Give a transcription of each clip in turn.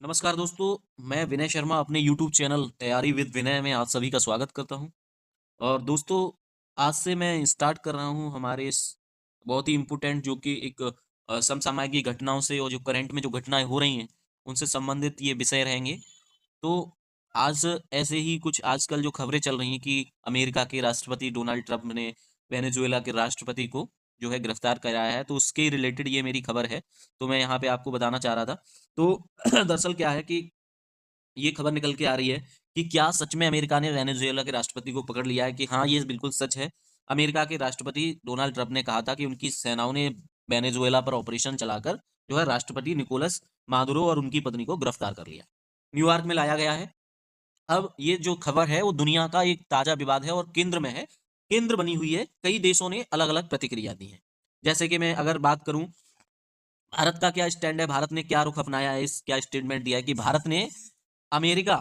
नमस्कार दोस्तों, मैं विनय शर्मा अपने YouTube चैनल तैयारी विद विनय में आप सभी का स्वागत करता हूं। और दोस्तों, आज से मैं स्टार्ट कर रहा हूं हमारे इस बहुत ही इम्पोर्टेंट जो कि एक समसामयिक की घटनाओं से और जो करंट में जो घटनाएं हो रही हैं, उनसे संबंधित ये विषय रहेंगे। तो आज ऐसे ही कुछ आजकल जो खबरें चल रही हैं कि अमेरिका के राष्ट्रपति डोनाल्ड ट्रंप ने वेनेजुएला के राष्ट्रपति को जो है गिरफ्तार कराया है, तो उसके रिलेटेड ये मेरी खबर है। तो मैं यहाँ पे आपको बताना चाह रहा था। तो दरअसल क्या है कि ये खबर निकल के आ रही है कि क्या सच में अमेरिका ने वेनेजुएला के राष्ट्रपति को पकड़ लिया है कि हाँ, ये बिल्कुल सच है। अमेरिका के राष्ट्रपति डोनाल्ड ट्रंप ने कहा था कि उनकी सेनाओं ने वेनेजुएला पर ऑपरेशन चलाकर जो है राष्ट्रपति निकोलस मादुरो और उनकी पत्नी को गिरफ्तार कर लिया। न्यूयॉर्क में लाया गया है। अब ये जो खबर है वो दुनिया का एक ताजा विवाद है और केंद्र में है, केंद्र बनी हुई है। कई देशों ने अलग-अलग प्रतिक्रिया दी है। जैसे कि मैं अगर बात करूँ, भारत का क्या स्टैंड है, भारत ने क्या रुख अपनाया है, इस क्या स्टेटमेंट दिया है कि भारत ने अमेरिका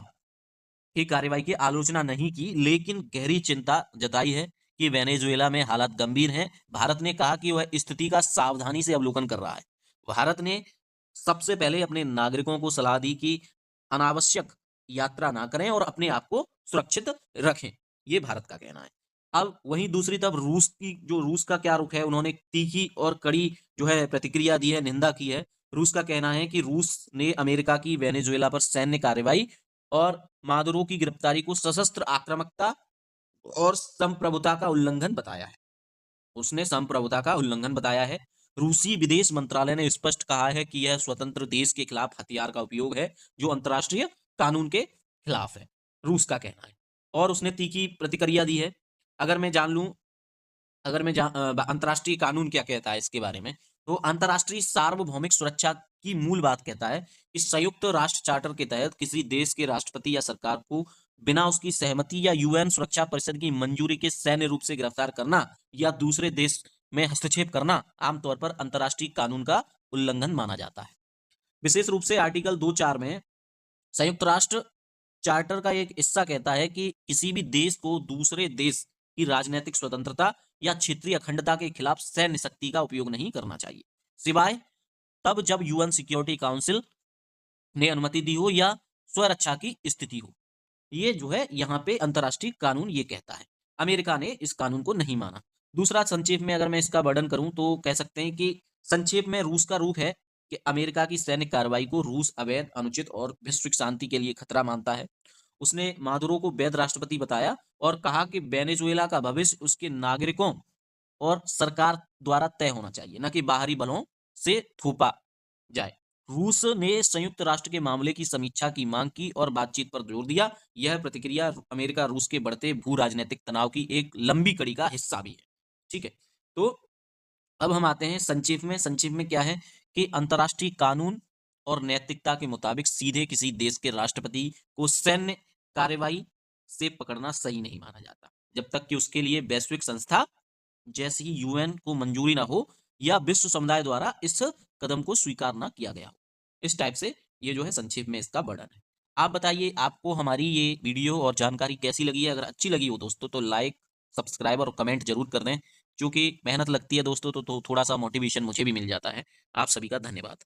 की कार्रवाई की आलोचना नहीं की, लेकिन गहरी चिंता जताई है कि वेनेजुएला में हालात गंभीर हैं। भारत ने कहा कि वह स्थिति का सावधानी से अवलोकन कर रहा है। भारत ने सबसे पहले अपने नागरिकों को सलाह दी कि अनावश्यक यात्रा ना करें और अपने आप को सुरक्षित रखें। ये भारत का कहना है। अब वहीं दूसरी तरफ रूस का क्या रुख है, उन्होंने तीखी और कड़ी जो है प्रतिक्रिया दी है, निंदा की है। रूस का कहना है कि रूस ने अमेरिका की वेनेजुएला पर सैन्य कार्रवाई और मादुरो की गिरफ्तारी को सशस्त्र आक्रामकता और संप्रभुता का उल्लंघन बताया है। उसने संप्रभुता का उल्लंघन बताया है। रूसी विदेश मंत्रालय ने स्पष्ट कहा है कि यह स्वतंत्र देश के खिलाफ हथियार का उपयोग है, जो अंतर्राष्ट्रीय कानून के खिलाफ है। रूस का कहना है। और उसने तीखी प्रतिक्रिया दी है। अगर मैं जान लूं, अगर मैं अंतर्राष्ट्रीय कानून क्या कहता है इसके बारे में, तो अंतर्राष्ट्रीय सार्वभौमिक सुरक्षा की मूल बात कहता है कि संयुक्त राष्ट्र चार्टर के तहत किसी देश के राष्ट्रपति या सरकार को बिना उसकी सहमति या यूएन सुरक्षा परिषद की मंजूरी के सैन्य रूप से गिरफ्तार करना या दूसरे देश में हस्तक्षेप करना आमतौर पर अंतर्राष्ट्रीय कानून का उल्लंघन माना जाता है। विशेष रूप से आर्टिकल 2.4 में संयुक्त राष्ट्र चार्टर का एक हिस्सा कहता है कि किसी भी देश को दूसरे देश की राजनीतिक स्वतंत्रता या क्षेत्रीय अखंडता के खिलाफ सैन्य शक्ति का उपयोग नहीं करना चाहिए, सिवाय तब जब यूएन सिक्योरिटी काउंसिल ने अनुमति दी हो या स्वरक्षा की स्थिति हो। ये जो है यहाँ पे अंतर्राष्ट्रीय कानून ये कहता है। अमेरिका ने इस कानून को नहीं माना। दूसरा, संक्षेप में अगर मैं इसका वर्णन करूं तो कह सकते हैं कि संक्षेप में रूस का रुख है कि अमेरिका की सैन्य कार्रवाई को रूस अवैध, अनुचित और वैश्विक शांति के लिए खतरा मानता है। उसने मादुरो को वैध राष्ट्रपति बताया और कहा कि वेनेजुएला का भविष्य उसके नागरिकों और सरकार द्वारा तय होना चाहिए, न कि बाहरी बलों से थोपा जाए। रूस ने संयुक्त राष्ट्र के मामले की समीक्षा की मांग की और बातचीत पर जोर दिया। यह प्रतिक्रिया अमेरिका रूस के बढ़ते भू राजनीतिक तनाव की एक लंबी कड़ी का हिस्सा भी है। ठीक है। तो अब हम आते हैं संक्षेप में क्या है कि अंतर्राष्ट्रीय कानून और नैतिकता के मुताबिक सीधे किसी देश के राष्ट्रपति को सैन्य कार्रवाई से पकड़ना सही नहीं माना जाता, जब तक कि उसके लिए वैश्विक संस्था जैसे ही यूएन को मंजूरी ना हो या विश्व समुदाय द्वारा इस कदम को स्वीकार ना किया गया हो। इस टाइप से ये जो है संक्षेप में इसका वर्णन है। आप बताइए, आपको हमारी ये वीडियो और जानकारी कैसी लगी है? अगर अच्छी लगी हो दोस्तों तो लाइक, सब्सक्राइब और कमेंट जरूर कर दें। क्योंकि मेहनत लगती है दोस्तों, तो थोड़ा सा मोटिवेशन मुझे भी मिल जाता है। आप सभी का धन्यवाद।